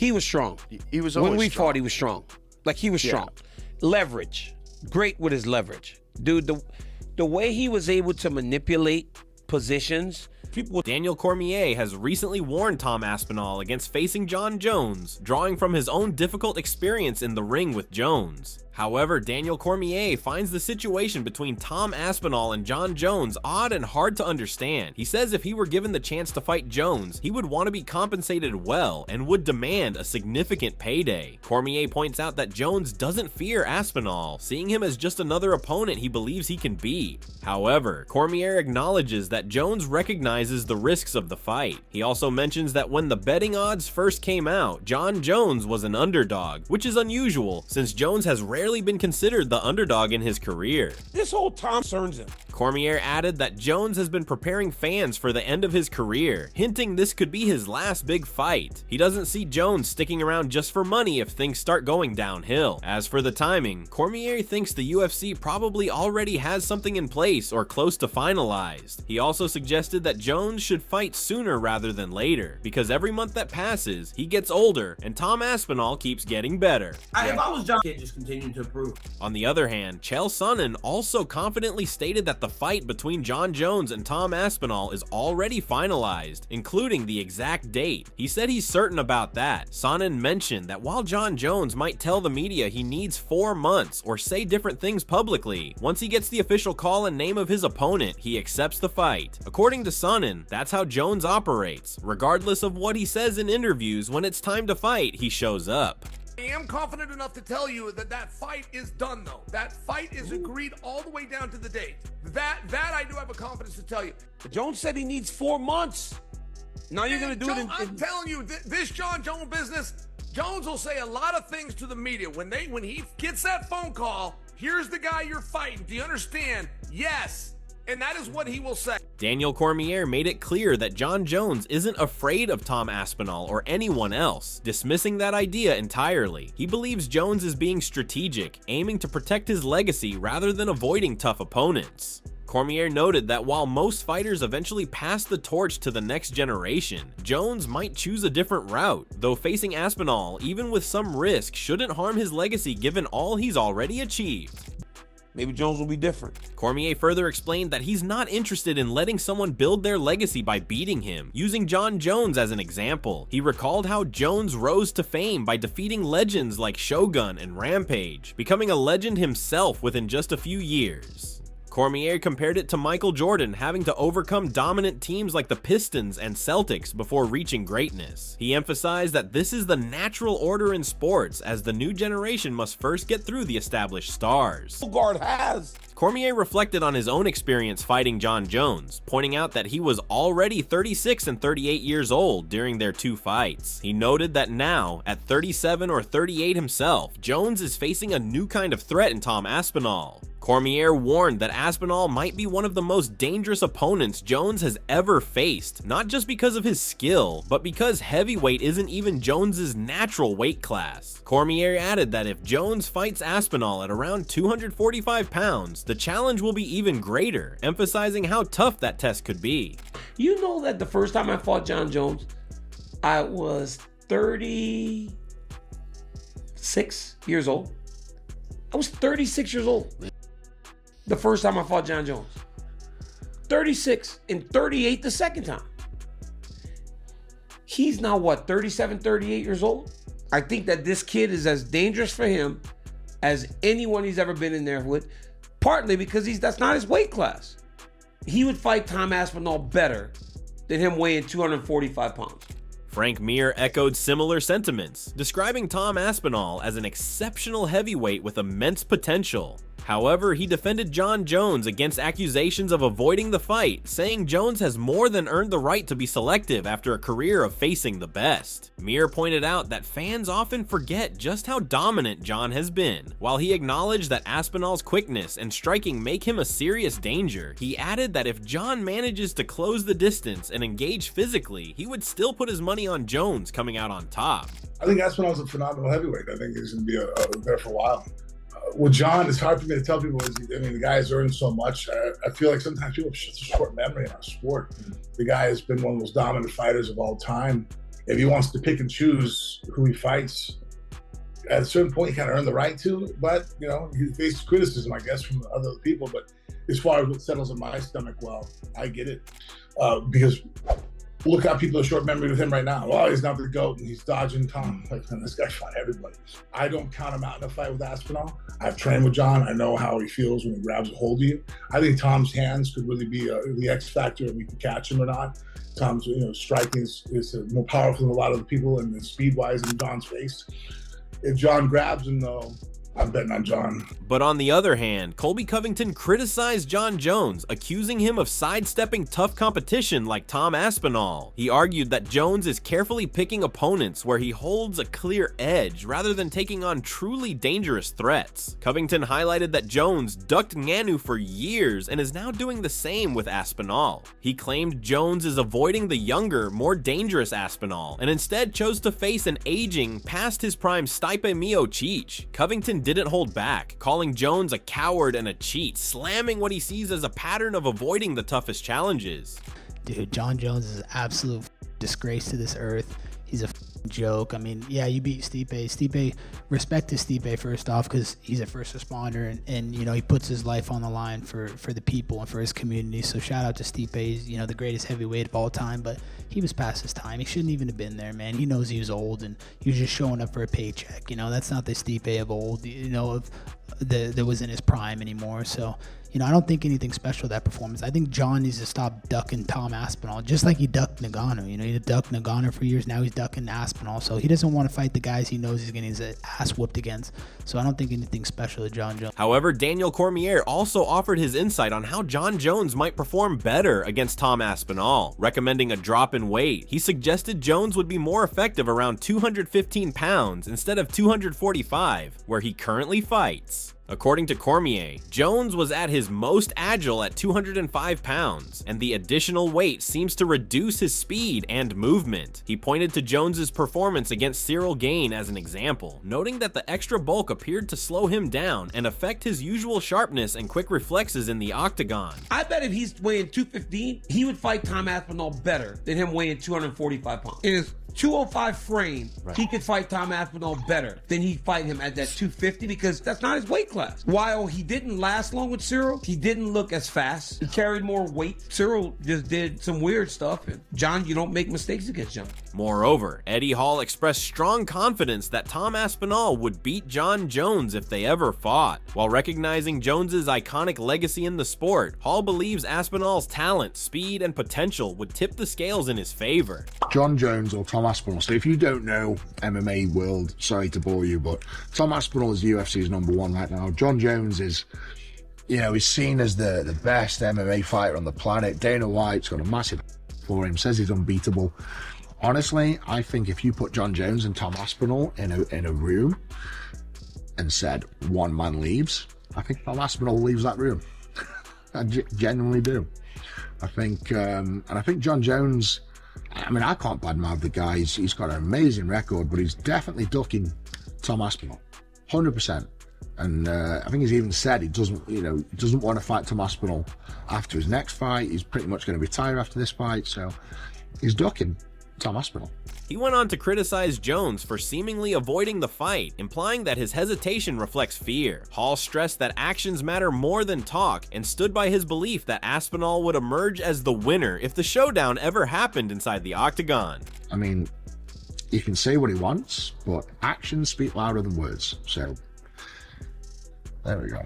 He was strong. He was always when we strong. fought, he was strong. Like he was strong. Leverage, great with his leverage, dude. The way he was able to manipulate positions. Daniel Cormier has recently warned Tom Aspinall against facing Jon Jones, drawing from his own difficult experience in the ring with Jones. However, Daniel Cormier finds the situation between Tom Aspinall and Jon Jones odd and hard to understand. He says if he were given the chance to fight Jones, he would want to be compensated well and would demand a significant payday. Cormier points out that Jones doesn't fear Aspinall, seeing him as just another opponent he believes he can beat. However, Cormier acknowledges that Jones recognizes the risks of the fight. He also mentions that when the betting odds first came out, Jon Jones was an underdog, which is unusual since Jones has rarely been considered the underdog in his career. This whole Tom concerns him. Cormier added that Jones has been preparing fans for the end of his career, hinting this could be his last big fight. He doesn't see Jones sticking around just for money if things start going downhill. As for the timing, Cormier thinks the UFC probably already has something in place or close to finalized. He also suggested that Jones should fight sooner rather than later, because every month that passes, he gets older and Tom Aspinall keeps getting better. If I was John, I'd just continue to improve. On the other hand, Chael Sonnen also confidently stated that the fight between Jon Jones and Tom Aspinall is already finalized, including the exact date. He said he's certain about that. Sonnen mentioned that while Jon Jones might tell the media he needs 4 months or say different things publicly, once he gets the official call and name of his opponent, he accepts the fight. According to Sonnen, that's how Jones operates. Regardless of what he says in interviews, when it's time to fight, he shows up. I am confident enough to tell you that that fight is done, though. That fight is agreed all the way down to the date. That I do have a confidence to tell you. Jones said he needs 4 months. Now you're going to do it in... I'm telling you, this Jon Jones business, Jones will say a lot of things to the media. When he gets that phone call, here's the guy you're fighting. Do you understand? Yes. And that is what he will say. Daniel Cormier made it clear that Jon Jones isn't afraid of Tom Aspinall or anyone else, dismissing that idea entirely. He believes Jones is being strategic, aiming to protect his legacy rather than avoiding tough opponents. Cormier noted that while most fighters eventually pass the torch to the next generation, Jones might choose a different route, though facing Aspinall, even with some risk, shouldn't harm his legacy given all he's already achieved. Maybe Jones will be different. Cormier further explained that he's not interested in letting someone build their legacy by beating him, using Jon Jones as an example. He recalled how Jones rose to fame by defeating legends like Shogun and Rampage, becoming a legend himself within just a few years. Cormier compared it to Michael Jordan having to overcome dominant teams like the Pistons and Celtics before reaching greatness. He emphasized that this is the natural order in sports, as the new generation must first get through the established stars. Guard has. Cormier reflected on his own experience fighting Jon Jones, pointing out that he was already 36 and 38 years old during their 2 fights. He noted that now, at 37 or 38 himself, Jones is facing a new kind of threat in Tom Aspinall. Cormier warned that Aspinall might be one of the most dangerous opponents Jones has ever faced, not just because of his skill, but because heavyweight isn't even Jones's natural weight class. Cormier added that if Jones fights Aspinall at around 245 pounds, the challenge will be even greater, emphasizing how tough that test could be. You know that the first time I fought Jon Jones, I was 36 years old. I was 36 years old. The first time I fought Jon Jones. 36 and 38 the second time. He's now what, 37, 38 years old? I think that this kid is as dangerous for him as anyone he's ever been in there with, partly because that's not his weight class. He would fight Tom Aspinall better than him weighing 245 pounds. Frank Mir echoed similar sentiments, describing Tom Aspinall as an exceptional heavyweight with immense potential. However, he defended Jon Jones against accusations of avoiding the fight, saying Jones has more than earned the right to be selective after a career of facing the best. Mir pointed out that fans often forget just how dominant Jon has been. While he acknowledged that Aspinall's quickness and striking make him a serious danger, he added that if Jon manages to close the distance and engage physically, he would still put his money on Jones coming out on top. I think Aspinall's a phenomenal heavyweight. I think he's going to be there for a while. With Jon, it's hard for me to tell people, the guy has earned so much. I feel like sometimes people have such a short memory in our sport. The guy has been one of the most dominant fighters of all time. if he wants to pick and choose who he fights, at a certain point, he kind of earned the right to. But, you know, he faces criticism, I guess, from other people. But as far as what settles in my stomach, well, I get it. Because look how people are short memory with him right now. Oh, he's not the GOAT, and he's dodging Tom. Like, man, this guy fought everybody. I don't count him out in a fight with Aspinall. I've trained with John. I know how he feels when he grabs a hold of you. I think Tom's hands could really be the X factor, if we can catch him or not. Tom's, you know, striking is more powerful than a lot of the people, and speed-wise in John's face. If John grabs him, though, I'm betting on John. But on the other hand, Colby Covington criticized Jon Jones, accusing him of sidestepping tough competition like Tom Aspinall. He argued that Jones is carefully picking opponents where he holds a clear edge rather than taking on truly dangerous threats. Covington highlighted that Jones ducked Ngannou for years and is now doing the same with Aspinall. He claimed Jones is avoiding the younger, more dangerous Aspinall and instead chose to face an aging, past his prime Stipe Miocic. Covington didn't hold back, calling Jones a coward and a cheat, slamming what he sees as a pattern of avoiding the toughest challenges. Dude, Jon Jones is an absolute disgrace to this earth. He's a joke. I mean, yeah, you beat Stipe. Respect to Stipe first off, because he's a first responder and you know, he puts his life on the line for the people and for his community. So shout out to Stipe. He's, you know, the greatest heavyweight of all time, but he was past his time. He shouldn't even have been there, man. He knows he was old and he was just showing up for a paycheck. You know, that's not the Stipe of old, you know, that was in his prime anymore. So, you know, I don't think anything special that performance. I think John needs to stop ducking Tom Aspinall, just like he ducked Ngannou. You know, he ducked Ngannou for years. Now he's ducking Aspinall. So he doesn't want to fight the guys he knows he's getting his ass whooped against. So I don't think anything special to Jon Jones. However, Daniel Cormier also offered his insight on how Jon Jones might perform better against Tom Aspinall, recommending a drop in weight. He suggested Jones would be more effective around 215 pounds instead of 245, where he currently fights. According to Cormier, Jones was at his most agile at 205 pounds, and the additional weight seems to reduce his speed and movement. He pointed to Jones's performance against Cyril Gane as an example, noting that the extra bulk appeared to slow him down and affect his usual sharpness and quick reflexes in the octagon. I bet if he's weighing 215, he would fight Tom Aspinall better than him weighing 245 pounds. In his 205 frame, he could fight Tom Aspinall better than he'd fight him at that 250, because that's not his weight class. While he didn't last long with Cyril, he didn't look as fast. He carried more weight. Cyril just did some weird stuff. And John, you don't make mistakes against John. Moreover, Eddie Hall expressed strong confidence that Tom Aspinall would beat Jon Jones if they ever fought. While recognizing Jones's iconic legacy in the sport, Hall believes Aspinall's talent, speed, and potential would tip the scales in his favor. Jon Jones or Tom Aspinall. So if you don't know MMA world, sorry to bore you, but Tom Aspinall is UFC's #1 right now. Jon Jones is, you know, he's seen as the best MMA fighter on the planet. Dana White's got a massive for him, says he's unbeatable. Honestly, I think if you put Jon Jones and Tom Aspinall in a room and said one man leaves, I think Tom Aspinall leaves that room. I genuinely do. I think, and I think Jon Jones, I mean, I can't badmouth the guy. He's got an amazing record, but he's definitely ducking Tom Aspinall, 100%. And I think he's even said he doesn't want to fight Tom Aspinall after his next fight. He's pretty much going to retire after this fight, so he's ducking Tom Aspinall. He went on to criticize Jones for seemingly avoiding the fight, implying that his hesitation reflects fear. Hall stressed that actions matter more than talk and stood by his belief that Aspinall would emerge as the winner if the showdown ever happened inside the octagon. I mean, he can say what he wants, but actions speak louder than words, so there we go.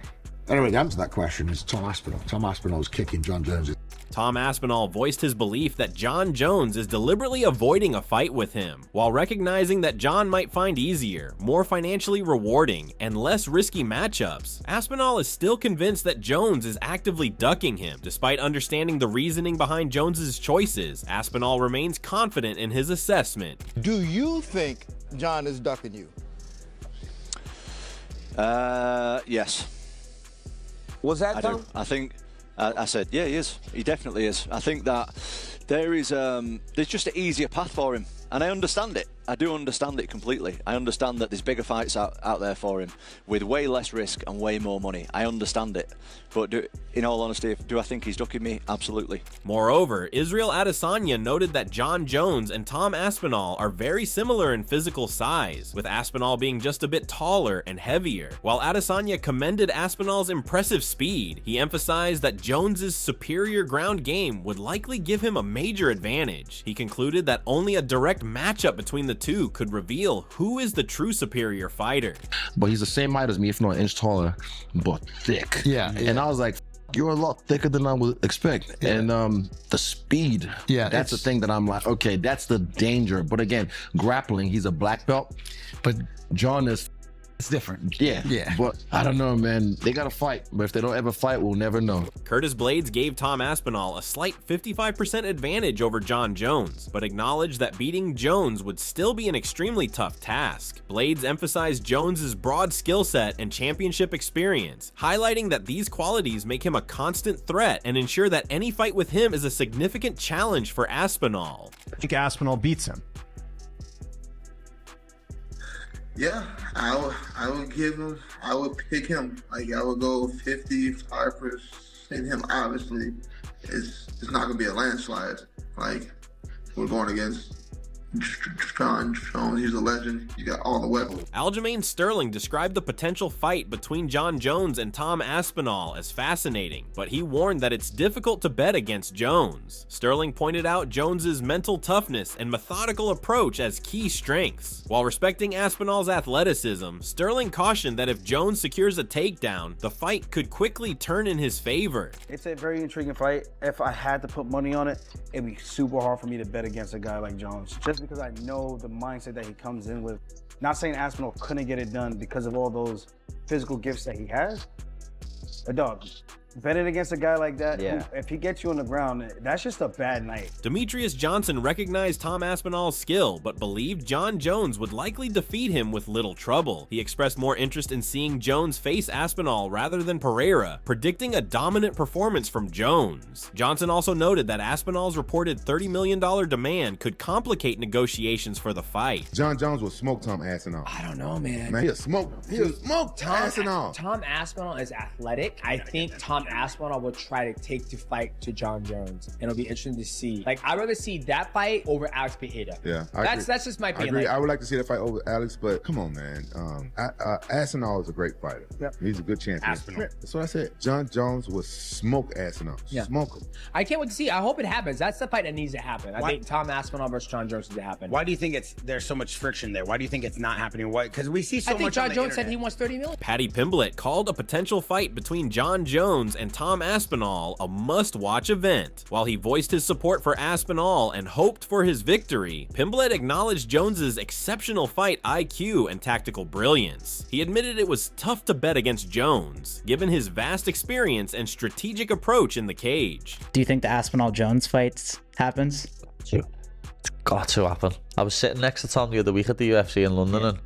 Anyway, the answer to that question is Tom Aspinall. Tom Aspinall is kicking Jon Jones. Tom Aspinall voiced his belief that Jon Jones is deliberately avoiding a fight with him, while recognizing that Jon might find easier, more financially rewarding, and less risky matchups. Aspinall is still convinced that Jones is actively ducking him. Despite understanding the reasoning behind Jones's choices, Aspinall remains confident in his assessment. Do you think Jon is ducking you? Yes. Was that I Tom? do. I think I said, yeah, he is. He definitely is. I think that there's just an easier path for him, and I understand it. I do understand it completely. I understand that there's bigger fights out there for him with way less risk and way more money. I understand it. But in all honesty, do I think he's ducking me? Absolutely. Moreover, Israel Adesanya noted that Jon Jones and Tom Aspinall are very similar in physical size, with Aspinall being just a bit taller and heavier. While Adesanya commended Aspinall's impressive speed, he emphasized that Jones's superior ground game would likely give him a major advantage. He concluded that only a direct matchup between the two could reveal who is the true superior fighter. But he's the same height as me, if not an inch taller, but thick. Yeah. And I was like, you're a lot thicker than I would expect. Yeah. And the speed, that's the thing that I'm like, okay, that's the danger. But again, grappling, he's a black belt, but John is, it's different. Yeah. But I don't know, man. They got to fight. But if they don't ever fight, we'll never know. Curtis Blaydes gave Tom Aspinall a slight 55% advantage over Jon Jones, but acknowledged that beating Jones would still be an extremely tough task. Blaydes emphasized Jones's broad skill set and championship experience, highlighting that these qualities make him a constant threat and ensure that any fight with him is a significant challenge for Aspinall. I think Aspinall beats him. Yeah, I would pick him. Like, I would go 55% him. Obviously, it's not gonna be a landslide. Like, we're going against Jon Jones. He's a legend. He's got all the weapons. Aljamain Sterling described the potential fight between Jon Jones and Tom Aspinall as fascinating, but he warned that it's difficult to bet against Jones. Sterling pointed out Jones's mental toughness and methodical approach as key strengths. While respecting Aspinall's athleticism, Sterling cautioned that if Jones secures a takedown, the fight could quickly turn in his favor. It's a very intriguing fight. If I had to put money on it, it'd be super hard for me to bet against a guy like Jones, just because I know the mindset that he comes in with. Not saying Aspinall couldn't get it done because of all those physical gifts that he has. A dog. Betting against a guy like that, who, if he gets you on the ground, that's just a bad night. Demetrius Johnson recognized Tom Aspinall's skill, but believed Jon Jones would likely defeat him with little trouble. He expressed more interest in seeing Jones face Aspinall rather than Pereira, predicting a dominant performance from Jones. Johnson also noted that Aspinall's reported $30 million demand could complicate negotiations for the fight. Jon Jones will smoke Tom Aspinall. I don't know, man. He'll smoke Aspinall. Tom Aspinall is athletic. I think Tom Aspinall will try to take the fight to Jon Jones, and it'll be interesting to see. Like, I'd rather see that fight over Alex Pereira. Yeah, that's just my opinion. I agree. I would like to see that fight over Alex, but come on, man. Aspinall is a great fighter. Yep. He's a good champion. Aspinall. That's what I said. Jon Jones will smoke Aspinall. Yeah. Smoke him. I can't wait to see. I hope it happens. That's the fight that needs to happen. I think Tom Aspinall versus Jon Jones needs to happen. Why do you think there's so much friction there? Why do you think it's not happening? Why? Because we see so much. I think Jon Jones said he wants $30 million. Patty Pimblett called a potential fight between Jon Jones and Tom Aspinall a must-watch event. While he voiced his support for Aspinall and hoped for his victory, Pimblett acknowledged Jones's exceptional fight IQ and tactical brilliance. He admitted it was tough to bet against Jones, given his vast experience and strategic approach in the cage. Do you think the Aspinall-Jones fight happens? It's got to happen. I was sitting next to Tom the other week at the UFC in London and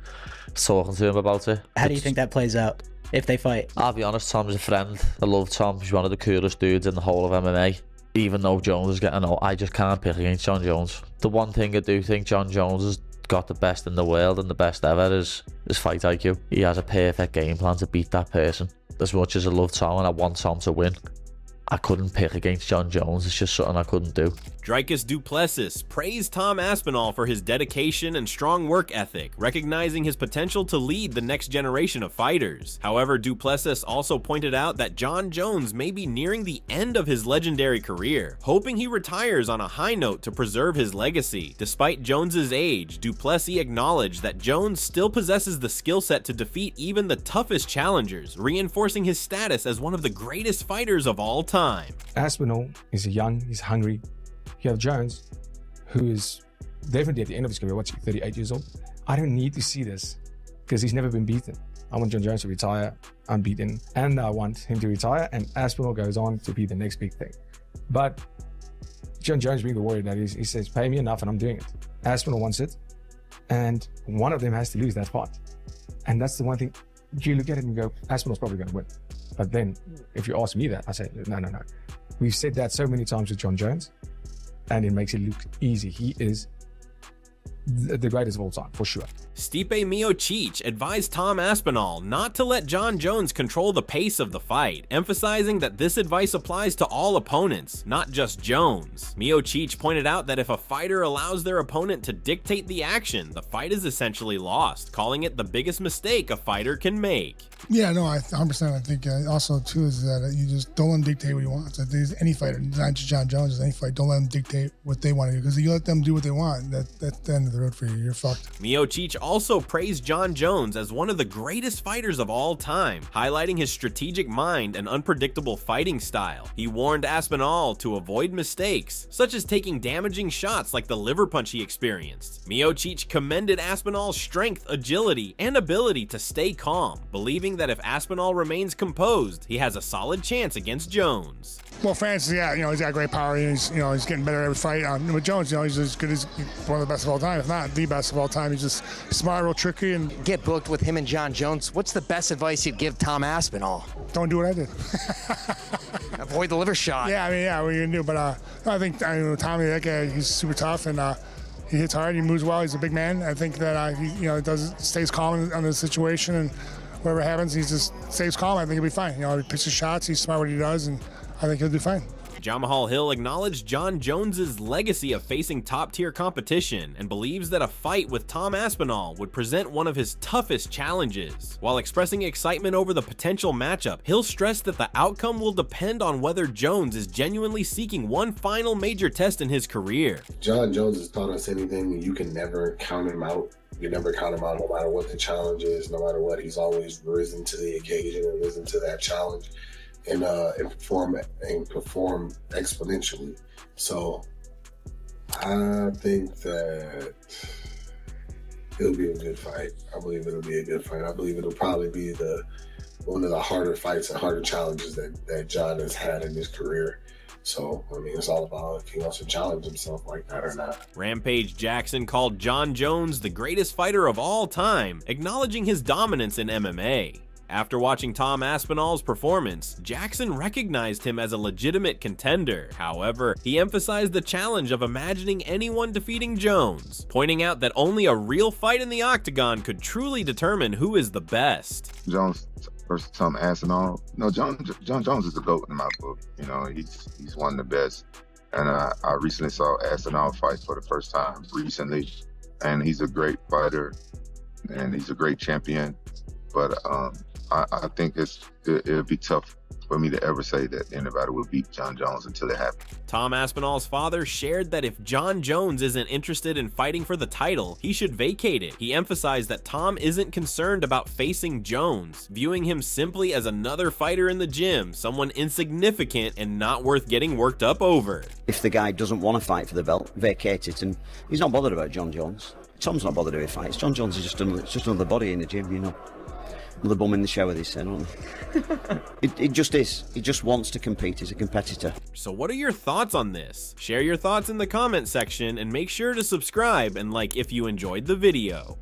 talking to him about it. How do you think that plays out if they fight? I'll be honest, Tom's a friend. I love Tom. He's one of the coolest dudes in the whole of MMA. Even though Jones is getting old, I just can't pick against Jon Jones. The one thing I do think Jon Jones has got the best in the world and the best ever is his fight IQ. He has a perfect game plan to beat that person. As much as I love Tom and I want Tom to win, I couldn't pick against Jon Jones. It's just something I couldn't do. Dricus du Plessis praised Tom Aspinall for his dedication and strong work ethic, recognizing his potential to lead the next generation of fighters. However, du Plessis also pointed out that Jon Jones may be nearing the end of his legendary career, hoping he retires on a high note to preserve his legacy. Despite Jones's age, du Plessis acknowledged that Jones still possesses the skill set to defeat even the toughest challengers, reinforcing his status as one of the greatest fighters of all time. Aspinall is young, he's hungry. You have Jones, who is definitely at the end of his career, 38 years old. I don't need to see this because he's never been beaten. I want Jon Jones to retire unbeaten, and I want him to retire, and Aspinall goes on to be the next big thing. But Jon Jones being the warrior that is, he says, pay me enough and I'm doing it. Aspinall wants it, and one of them has to lose that fight. And that's the one thing, you look at it and go, Aspinall's probably going to win. But then, if you ask me that, I say, no. We've said that so many times with Jon Jones, and it makes it look easy. He is the greatest of all time, for sure. Stipe Miocic advised Tom Aspinall not to let Jon Jones control the pace of the fight, emphasizing that this advice applies to all opponents, not just Jones. Miocic pointed out that if a fighter allows their opponent to dictate the action, the fight is essentially lost, calling it the biggest mistake a fighter can make. Yeah, no, 100%. I think also, too, is that you just don't let them dictate what you want. So there's any fighter, not just Jon Jones, any fight, don't let them dictate what they want to do. Because if you let them do what they want, that's the end of the road for you. You're fucked. Miocic also praised Jon Jones as one of the greatest fighters of all time, highlighting his strategic mind and unpredictable fighting style. He warned Aspinall to avoid mistakes, such as taking damaging shots like the liver punch he experienced. Miocic commended Aspinall's strength, agility, and ability to stay calm, believing that if Aspinall remains composed, he has a solid chance against Jones. Well, Francis, yeah, he's got great power. He's getting better every fight. With Jones, he's as good as one of the best of all time, if not the best of all time. He's just smart, real tricky, and get booked with him and Jon Jones. What's the best advice you'd give Tom Aspinall? Don't do what I did. Avoid the liver shot. Yeah, what are you gonna do? But I think Tommy, that guy, he's super tough, and he hits hard. He moves well. He's a big man. I think that he stays calm on the situation, and whatever happens, he just stays calm. I think he'll be fine. He picks his shots. He's smart what he does, and I think he'll do fine. Jamahal Hill acknowledged Jon Jones's legacy of facing top-tier competition and believes that a fight with Tom Aspinall would present one of his toughest challenges. While expressing excitement over the potential matchup, Hill stressed that the outcome will depend on whether Jones is genuinely seeking one final major test in his career. Jon Jones has taught us anything, you can never count him out. You never count him out no matter what the challenge is, no matter what. He's always risen to the occasion and risen to that challenge. And perform exponentially. So I think that it'll be a good fight. I believe it'll be a good fight. I believe it'll probably be one of the harder fights and harder challenges that Jon has had in his career. So, it's all about if he wants to challenge himself like that or not. Rampage Jackson called Jon Jones the greatest fighter of all time, acknowledging his dominance in MMA. After watching Tom Aspinall's performance, Jackson recognized him as a legitimate contender. However, he emphasized the challenge of imagining anyone defeating Jones, pointing out that only a real fight in the octagon could truly determine who is the best. Jones versus Tom Aspinall. No, Jon Jones is the GOAT in my book. He's one of the best. And I recently saw Aspinall fight for the first time recently, and he's a great fighter, and he's a great champion. But I think it'll be tough for me to ever say that anybody would beat Jon Jones until it happens. Tom Aspinall's father shared that if Jon Jones isn't interested in fighting for the title, he should vacate it. He emphasized that Tom isn't concerned about facing Jones, viewing him simply as another fighter in the gym, someone insignificant and not worth getting worked up over. If the guy doesn't want to fight for the belt, vacate it, and he's not bothered about Jon Jones. Tom's not bothered if he fights. Jon Jones is just another body in the gym, Another bum in the shower, they said, aren't they? It just is. He just wants to compete. He's a competitor. So what are your thoughts on this? Share your thoughts in the comment section and make sure to subscribe and like if you enjoyed the video.